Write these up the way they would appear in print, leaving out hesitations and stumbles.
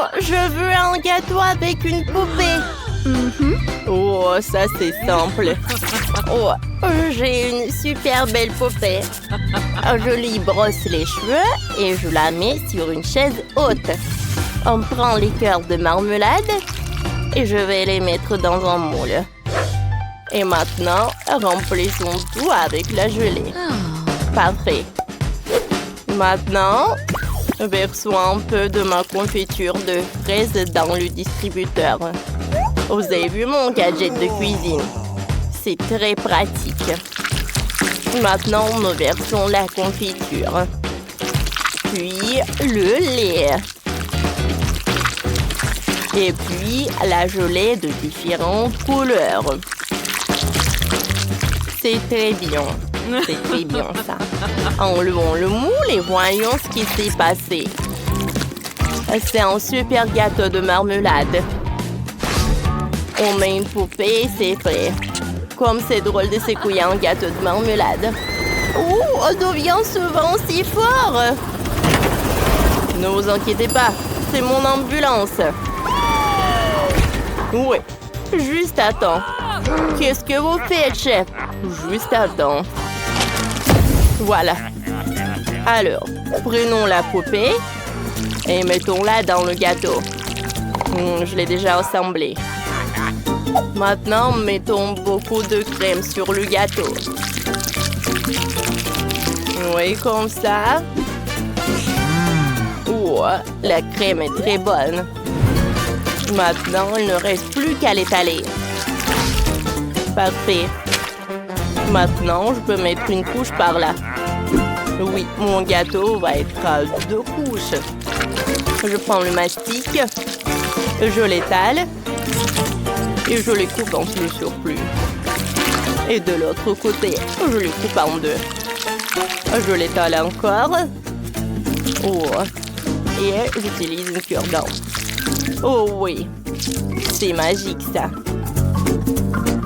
Oh, je veux un gâteau avec une poupée. Oh, ça c'est simple. Oh, j'ai une super belle poupée. Je lui brosse les cheveux et je la mets sur une chaise haute. On prend les cœurs de marmelade et je vais les mettre dans un moule. Et maintenant, remplissons tout avec la gelée. Parfait. Maintenant, versons un peu de ma confiture de fraises dans le distributeur. Vous avez vu mon gadget de cuisine? C'est très pratique. Maintenant, nous versons la confiture. Puis, le lait. Et puis, la gelée de différentes couleurs. C'est très bien. C'est très bien, ça. Enlevons le moule et voyons ce qui s'est passé. C'est un super gâteau de marmelade. On met une poupée et c'est fait. Comme c'est drôle de secouer un gâteau de marmelade. Oh, d'où vient ce vent si fort? Ne vous inquiétez pas, c'est mon ambulance. Oui, juste à temps. Qu'est-ce que vous faites, chef? Juste à temps. Voilà. Alors, prenons la poupée et mettons-la dans le gâteau. Je l'ai déjà assemblé. Maintenant, mettons beaucoup de crème sur le gâteau. Oui, comme ça. Oh, la crème est très bonne. Maintenant, il ne reste plus qu'à l'étaler. Parfait. Maintenant, je peux mettre une couche par là. Oui, mon gâteau va être à 2 couches. Je prends le mastic, je l'étale et je les coupe en plus sur plus. Et de l'autre côté, je les coupe en 2. Je l'étale encore. Oh. Et j'utilise une cure-dent. Oh oui, c'est magique ça.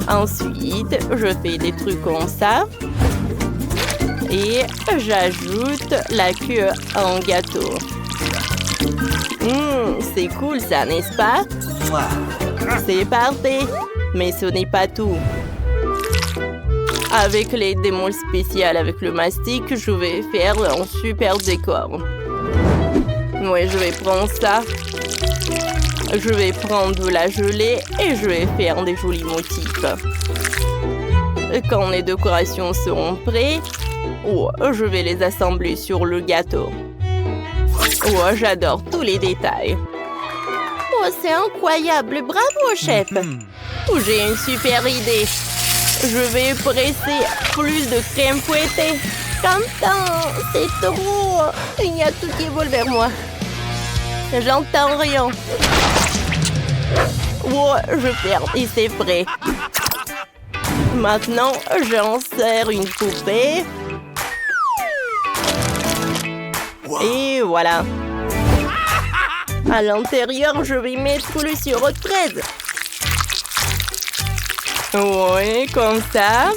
Ensuite, je fais des trucs comme ça. Et j'ajoute la queue en gâteau. C'est cool ça, n'est-ce pas? C'est parfait. Mais ce n'est pas tout. Avec l'aide des moules spéciales avec le mastic, je vais faire un super décor. Oui, je vais prendre ça. Je vais prendre de la gelée et je vais faire des jolis motifs. Quand les décorations seront prêtes, je vais les assembler sur le gâteau. Oh, j'adore tous les détails. Oh, c'est incroyable. Bravo, chef. J'ai une super idée. Je vais presser plus de crème fouettée. J'entends, c'est trop. Il y a tout qui vole vers moi. J'entends rien. Oh, je ferme et c'est prêt. Maintenant, j'insère une poupée. Et voilà. À l'intérieur, je vais mettre le sirop de fraise. Oui, comme ça.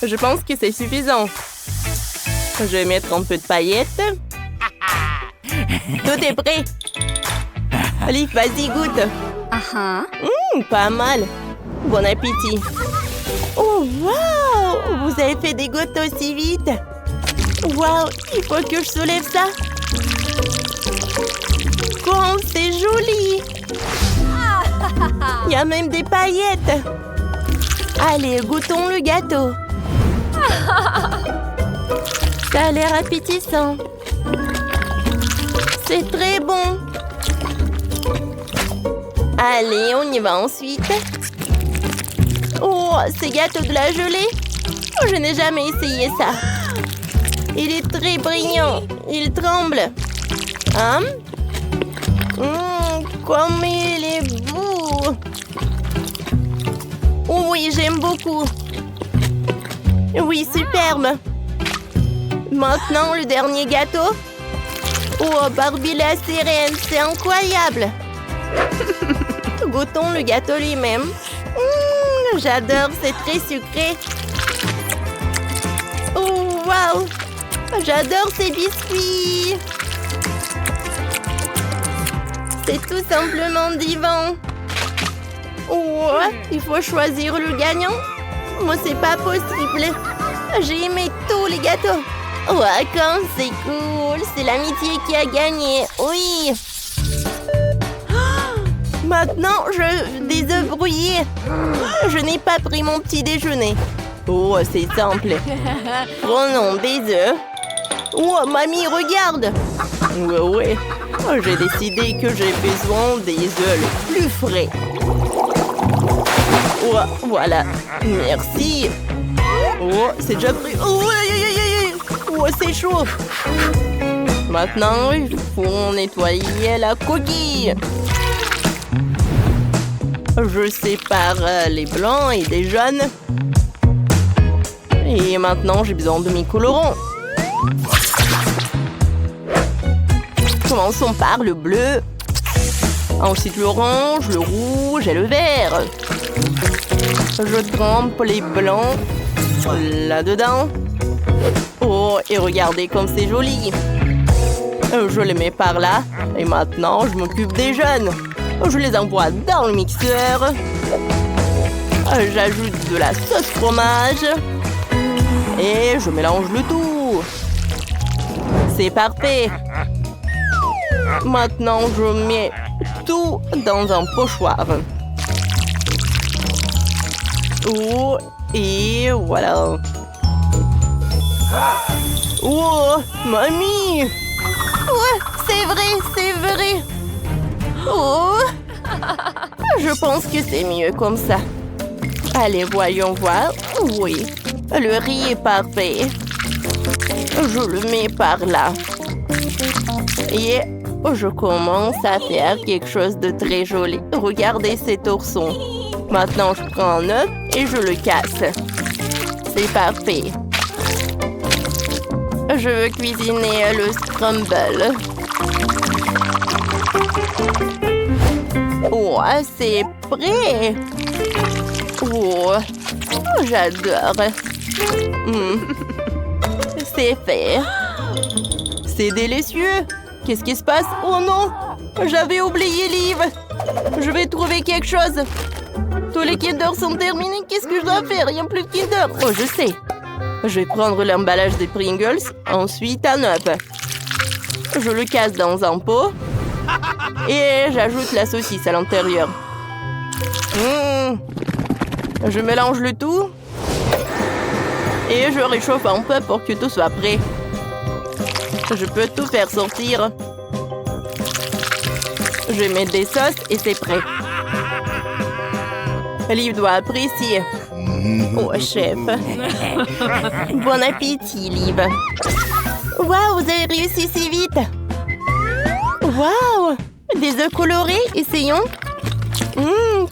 Je pense que c'est suffisant. Je vais mettre un peu de paillettes. Tout est prêt. Allez, vas-y, goûte. Pas mal. Bon appétit. Oh, wow! Vous avez fait des gâteaux aussi vite. Wow, il faut que je soulève ça. Comme c'est joli. Il y a même des paillettes. Allez, goûtons le gâteau. Ça a l'air appétissant. C'est très bon. Allez, on y va ensuite. Oh, c'est gâteau de la gelée. Oh, je n'ai jamais essayé ça. Il est très brillant. Il tremble. Comme il est beau. Oh oui, j'aime beaucoup. Oui, superbe. Maintenant, le dernier gâteau. Oh, Barbie la sirène, c'est incroyable. Goûtons le gâteau lui-même. J'adore, c'est très sucré. Oh, wow. J'adore ces biscuits. C'est tout simplement divin. Oh, il faut choisir le gagnant. Moi, c'est pas possible. J'ai aimé tous les gâteaux. Ouais, comme c'est cool. C'est l'amitié qui a gagné. Oui. Maintenant, des œufs brouillés. Je n'ai pas pris mon petit déjeuner. Oh, c'est simple. Prenons des œufs. Oh, mamie, regarde. Ouais. Oh, j'ai décidé que j'ai besoin des œufs les plus frais. Oh, voilà. Merci. Oh, c'est déjà pris. Oh, oh, c'est chaud. Maintenant, il faut nettoyer la coquille. Je sépare les blancs et des jaunes. Et maintenant, j'ai besoin de mes colorants. Commençons par le bleu. Ensuite, l'orange, le rouge et le vert. Je trempe les blancs là-dedans. Oh, et regardez comme c'est joli. Je les mets par là. Et maintenant, je m'occupe des jaunes. Je les envoie dans le mixeur. J'ajoute de la sauce fromage. Et je mélange le tout. C'est parfait. Maintenant, je mets tout dans un pochoir. Oh, et voilà. Oh, mamie! Ouais, c'est vrai. Oh, je pense que c'est mieux comme ça. Allez, voyons voir. Oui, le riz est parfait. Je le mets par là. Et je commence à faire quelque chose de très joli. Regardez cet ourson. Maintenant, je prends un œuf et je le casse. C'est parfait. Je veux cuisiner le scramble. Oh, c'est prêt. Oh, j'adore. C'est fait. C'est délicieux. Qu'est-ce qui se passe? Oh non, j'avais oublié Liv. Je vais trouver quelque chose. Tous les Kinder sont terminés. Qu'est-ce que je dois faire? Il n'y a plus de Kinder. Oh, je sais. Je vais prendre l'emballage des Pringles. Ensuite, un œuf. Je le casse dans un pot. Et j'ajoute la saucisse à l'intérieur. Je mélange le tout. Et je réchauffe un peu pour que tout soit prêt. Je peux tout faire sortir. Je vais mettre des sauces et c'est prêt. Liv doit apprécier. Oh, chef. Bon appétit, Liv. Waouh, vous avez réussi si vite. Waouh, des œufs colorés, essayons.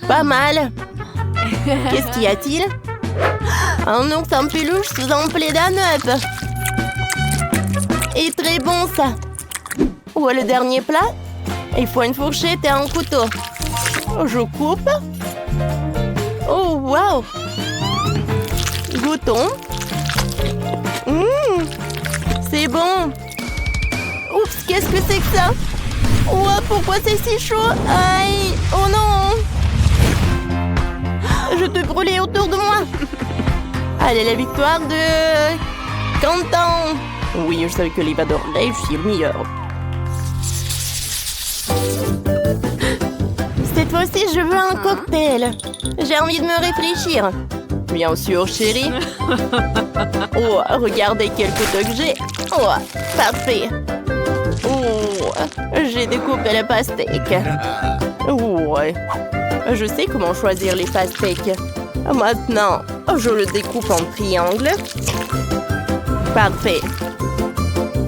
Pas mal. Qu'est-ce qu'y a-t-il? Un ours en peluche sous un plaid d'un œuf. Et très bon, ça. Où est le dernier plat? Il faut une fourchette et un couteau. Je coupe. Oh, waouh. Goûtons. C'est bon. Oups, qu'est-ce que c'est que ça? Oh, pourquoi c'est si chaud? Aïe. Oh non. Je te brûlais autour de moi. Allez, la victoire de Quentin. Oui, je savais que Liv adorerait, je suis le meilleur. Cette fois-ci, je veux un cocktail. J'ai envie de me réfléchir. Bien sûr, chérie. Oh, regardez quel couteau que j'ai. Oh, parfait. Oh, j'ai découpé le pastèque. Oh, je sais comment choisir les pastèques. Maintenant, je le découpe en triangle. Parfait.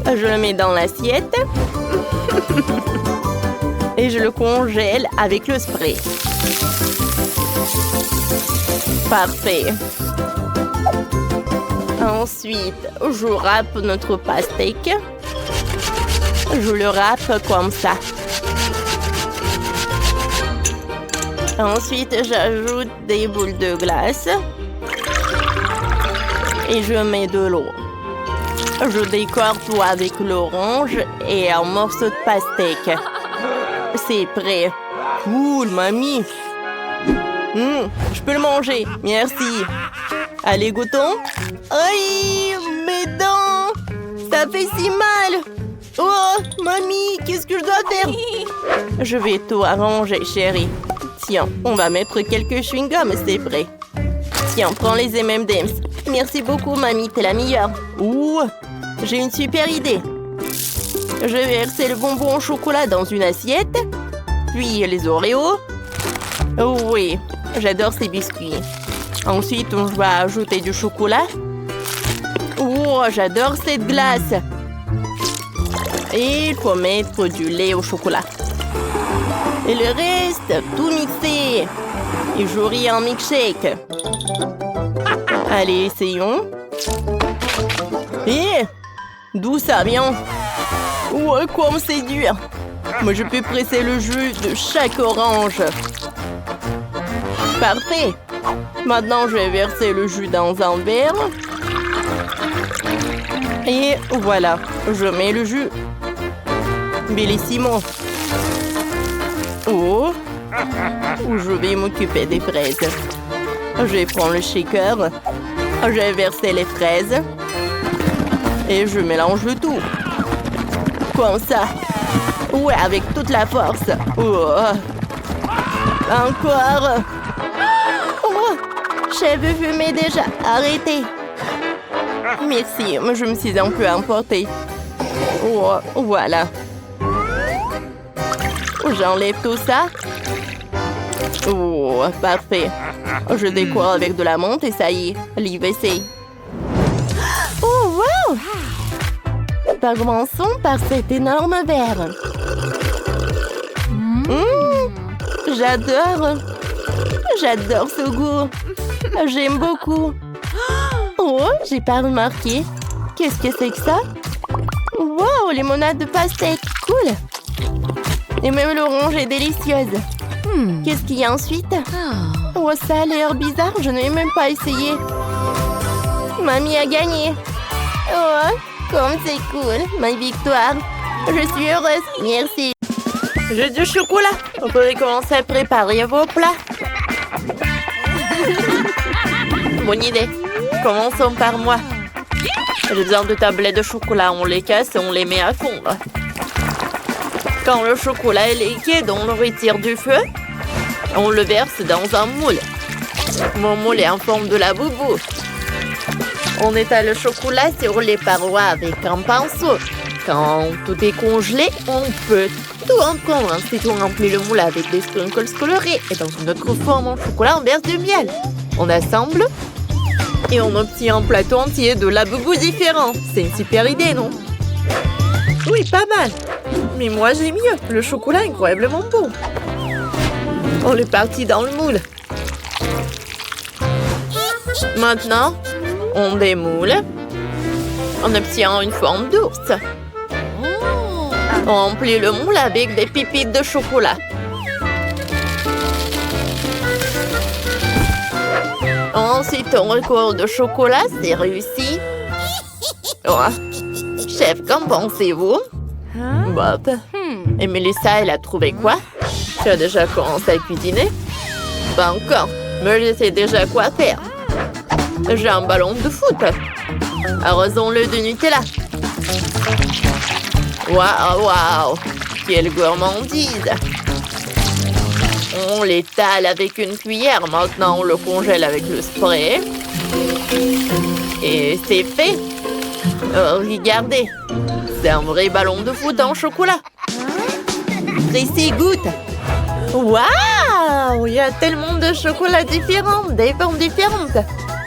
Je le mets dans l'assiette. Et je le congèle avec le spray. Parfait. Ensuite, je râpe notre pastèque. Je le râpe comme ça. Ensuite, j'ajoute des boules de glace. Et je mets de l'eau. Je décore tout avec l'orange et un morceau de pastèque. C'est prêt. Cool, mamie. Je peux le manger. Merci. Allez, goûtons. Aïe, mes dents. Ça fait si mal. Oh, mamie, qu'est-ce que je dois faire? Je vais tout arranger, chérie. Tiens, on va mettre quelques chewing-gums, c'est prêt. Tiens, prends les M&M's. Merci beaucoup, mamie, t'es la meilleure. Ouh, j'ai une super idée. Je vais verser le bonbon au chocolat dans une assiette. Puis les Oreos. Oui, j'adore ces biscuits. Ensuite, on va ajouter du chocolat. Oh, j'adore cette glace. Et il faut mettre du lait au chocolat. Et le reste, tout mixé. Et j'aurai un milkshake. Allez, essayons. Et d'où ça vient? Ouais, comme c'est dur. Moi, je peux presser le jus de chaque orange. Parfait. Maintenant, je vais verser le jus dans un verre. Et voilà, je mets le jus. Bellissimo. Oh, je vais m'occuper des fraises. Je vais prendre le shaker. Je vais verser les fraises. Et je mélange le tout. Comme ça. Ouais, avec toute la force. Oh. Encore. Oh, cheveux fumés déjà. Arrêtez. Merci, mais je me suis un peu emportée. Oh, voilà. J'enlève tout ça. Oh, parfait. Je décore avec de la menthe et ça y est, l'IVC. Oh, wow! Commençons par cet énorme verre. J'adore. J'adore ce goût. J'aime beaucoup. Oh, j'ai pas remarqué. Qu'est-ce que c'est que ça? Wow, limonade de pastèque. Cool. Et même l'orange est délicieuse. Qu'est-ce qu'il y a ensuite? Oh, ça a l'air bizarre. Je n'ai même pas essayé. Mamie a gagné. Oh, comme c'est cool. Ma victoire. Je suis heureuse. Merci. J'ai du chocolat. Vous pouvez commencer à préparer vos plats. Bonne idée. Commençons par moi. J'ai besoin de tablettes de chocolat. On les casse et on les met à fondre. Quand le chocolat est liquide, on le retire du feu. On le verse dans un moule. Mon moule est en forme de la boubou. On étale le chocolat sur les parois avec un pinceau. Quand tout est congelé, on peut tout encore. Ensuite, on remplit le moule avec des sprinkles colorés. Et dans une autre forme en chocolat, on verse du miel. On assemble et on obtient un plateau entier de la boubou différent. C'est une super idée, non? Oui, pas mal. Mais moi, j'ai mieux. Le chocolat est incroyablement bon. On est parti dans le moule. Maintenant, on démoule. On obtient une forme d'ours. On remplit le moule avec des pépites de chocolat. Ensuite, on recouvre de chocolat. C'est réussi. Oh. Chef, qu'en pensez-vous? Bob. Et Melissa, elle a trouvé quoi? Tu as déjà commencé à cuisiner? Pas encore, mais je sais déjà quoi faire. J'ai un ballon de foot. Arrosons-le de Nutella. Waouh, waouh! Quelle gourmandise! On l'étale avec une cuillère. Maintenant, on le congèle avec le spray. Et c'est fait. Oh, regardez. C'est un vrai ballon de foot en chocolat. Tracy, goûte. Waouh! Il y a tellement de chocolats différents, des formes différentes.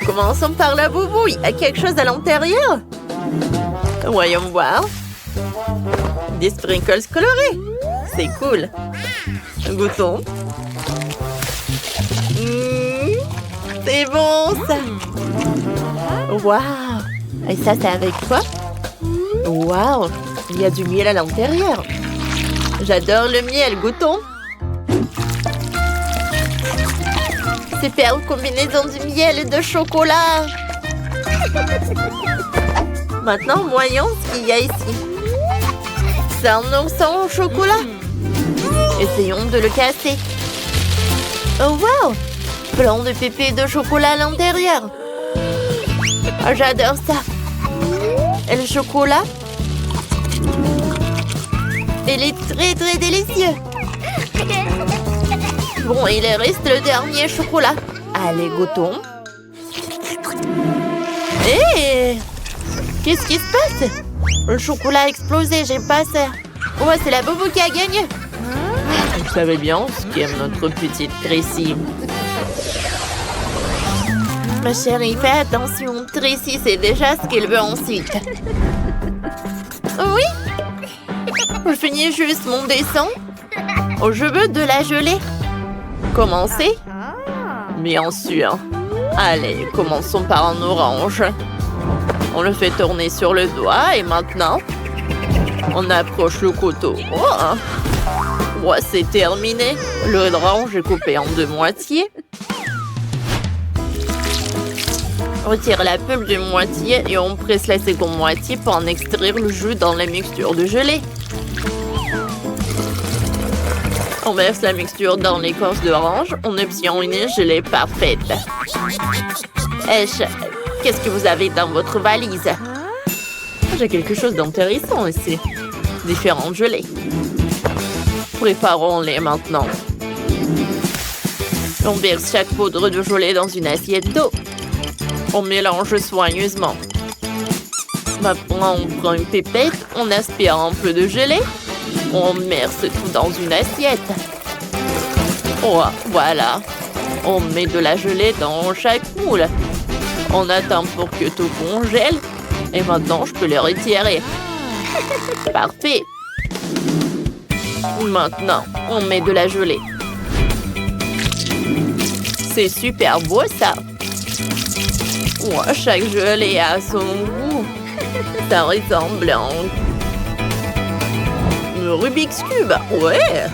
Commençons par la boubou. Il y a quelque chose à l'intérieur. Voyons voir. Des sprinkles colorés. C'est cool. Goûtons. C'est bon, ça. Waouh! Et ça, c'est avec quoi? Waouh! Il y a du miel à l'intérieur. J'adore le miel. Goûtons. Super combinaison du miel et de chocolat. Maintenant, voyons ce qu'il y a ici. C'est un ourson au chocolat. Essayons de le casser. Oh wow! Plein de pépés de chocolat à l'intérieur. Oh, j'adore ça. Et le chocolat? Il est très très délicieux. Bon, il reste le dernier chocolat. Allez, goûtons. Hé! Qu'est-ce qui se passe? Le chocolat a explosé, j'ai pas ça. Ouais, c'est la boubou qui a gagné. Vous savez bien ce qu'aime notre petite Tracy. Ma chérie, fais attention. Tracy sait déjà ce qu'elle veut ensuite. Oui? Je finis juste mon dessin. Oh, je veux de la gelée. Commencer? Bien sûr. Allez, commençons par un orange. On le fait tourner sur le doigt et maintenant, on approche le couteau. Oh, c'est terminé. L'orange est coupé en deux moitiés. Retire la pulpe d'une moitié et on presse la seconde moitié pour en extraire le jus dans la mixture de gelée. On verse la mixture dans l'écorce d'orange. On obtient une gelée parfaite. Qu'est-ce que vous avez dans votre valise? J'ai quelque chose d'intéressant ici. Différentes gelées. Préparons-les maintenant. On verse chaque poudre de gelée dans une assiette d'eau. On mélange soigneusement. Maintenant, on prend une pipette, on aspire un peu de gelée. On verse tout dans une assiette. Oh, voilà. On met de la gelée dans chaque moule. On attend pour que tout congèle. Et maintenant, je peux le retirer. Parfait. Maintenant, on met de la gelée. C'est super beau, ça. Oh, chaque gelée a son goût. Ça ressemble à un Rubik's Cube. Ouais.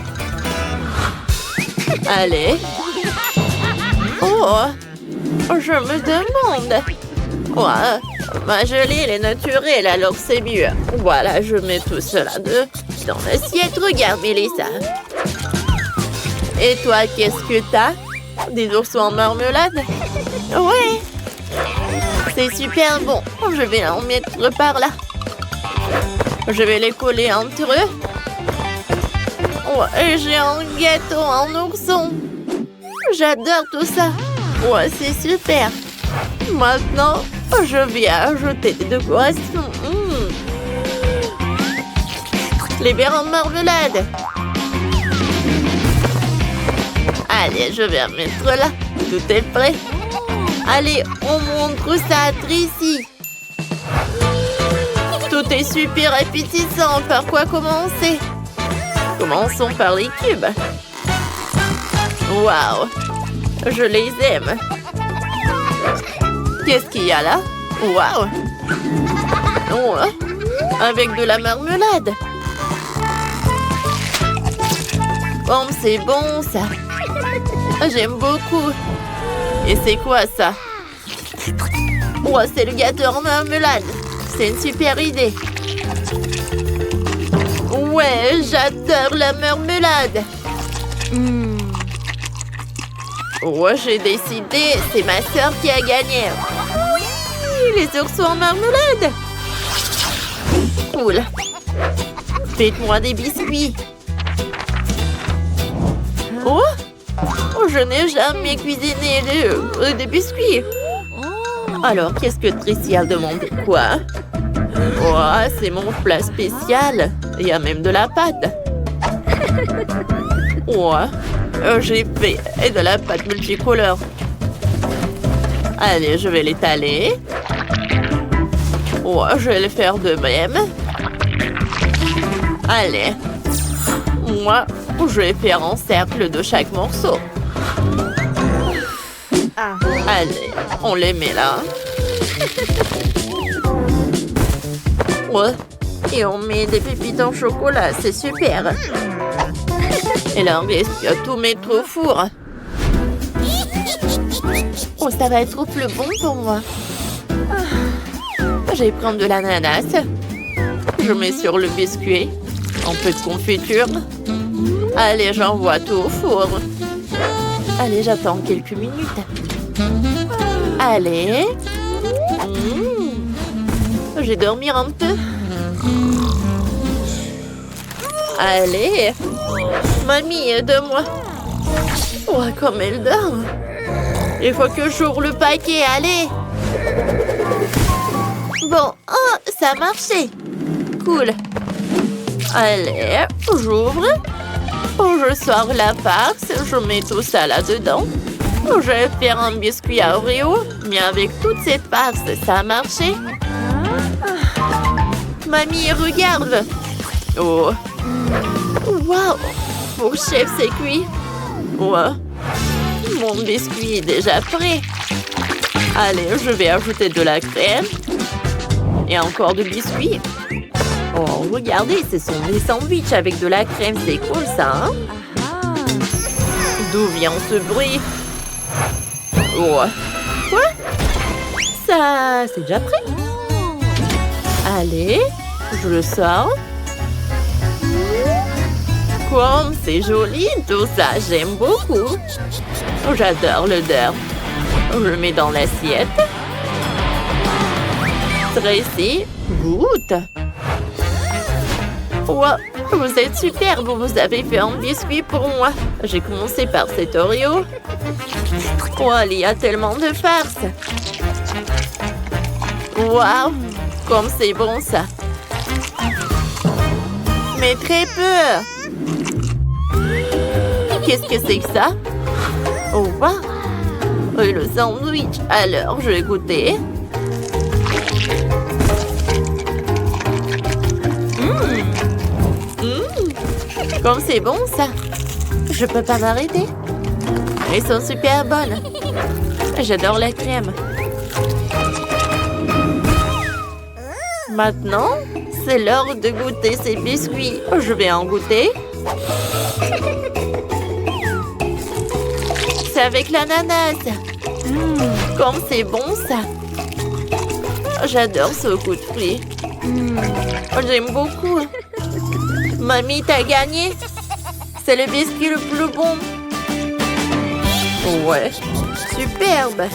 Allez. Oh, je me demande. Ouais, ma gelée, elle est naturelle, alors c'est mieux. Voilà, je mets tout cela dans l'assiette. Regarde, Mélissa. Et toi, qu'est-ce que t'as? Des oursons en marmelade? Ouais. C'est super bon. Je vais en mettre par là. Je vais les coller entre eux. Ouais, j'ai un gâteau en ourson. J'adore tout ça. Ouais, c'est super. Maintenant, je vais ajouter des décorations. Les verres en marmelade. Allez, je vais en mettre là. Tout est prêt. Allez, on montre ça à Tracy. Tout est super appétissant. Par quoi commencer? Commençons par les cubes. Waouh! Je les aime. Qu'est-ce qu'il y a là? Waouh! Oh, avec de la marmelade. Oh, c'est bon ça. J'aime beaucoup. Et c'est quoi ça? Oh, c'est le gâteau en marmelade. C'est une super idée. Ouais, j'adore la marmelade. Ouais, j'ai décidé. C'est ma sœur qui a gagné. Oui, les oursons en marmelade. Cool. Faites-moi des biscuits. Oh, je n'ai jamais cuisiné des biscuits. Alors, qu'est-ce que Tracy a demandé? Quoi? Oh, c'est mon plat spécial. Il y a même de la pâte. Oh, j'ai fait de la pâte multicolore. Allez, je vais l'étaler. Oh, je vais le faire de même. Allez. Moi, je vais faire un cercle de chaque morceau. Allez, on les met là. Ouais. Et on met des pépites en chocolat, c'est super. Et là, on risque à tout mettre au four. Oh, ça va être plus bon pour moi. Je vais prendre de l'ananas. Je mets sur le biscuit un peu de confiture. Allez, j'envoie tout au four. Allez, j'attends quelques minutes. Allez. Je vais dormir un peu. Allez. Mamie, aide-moi. Oh, comme elle dort. Il faut que j'ouvre le paquet, allez. Bon, oh, ça a marché. Cool. Allez, j'ouvre. Oh, je sors la farce, je mets tout ça là-dedans. Oh, je vais faire un biscuit à Oreo, mais avec toute cette farce, ça a marché. Mamie, regarde. Oh. Wow. Pour chef, c'est cuit. Ouais. Mon biscuit est déjà prêt. Allez, je vais ajouter de la crème. Et encore de biscuits. Oh, regardez, ce sont des sandwichs avec de la crème. C'est cool, ça, hein? D'où vient ce bruit? Oh. Quoi? Ça, c'est déjà prêt? Allez, je le sors. Comme c'est joli, tout ça, j'aime beaucoup. J'adore l'odeur. Je le mets dans l'assiette. Tracy, goûte. Wow, vous êtes superbe, vous avez fait un biscuit pour moi. J'ai commencé par cet Oreo. Oh, il y a tellement de farce. Wow, comme c'est bon ça. Mais très peu. Qu'est-ce que c'est que ça? Oh, wow. Et le sandwich. Alors, je vais goûter. Comme c'est bon, ça. Je peux pas m'arrêter. Elles sont super bonnes. J'adore la crème. Maintenant, c'est l'heure de goûter ces biscuits. Je vais en goûter. C'est avec l'ananas. Comme c'est bon, ça. J'adore ce goût de fruits. J'aime beaucoup. Mamie, t'as gagné. C'est le biscuit le plus bon. Ouais, superbe.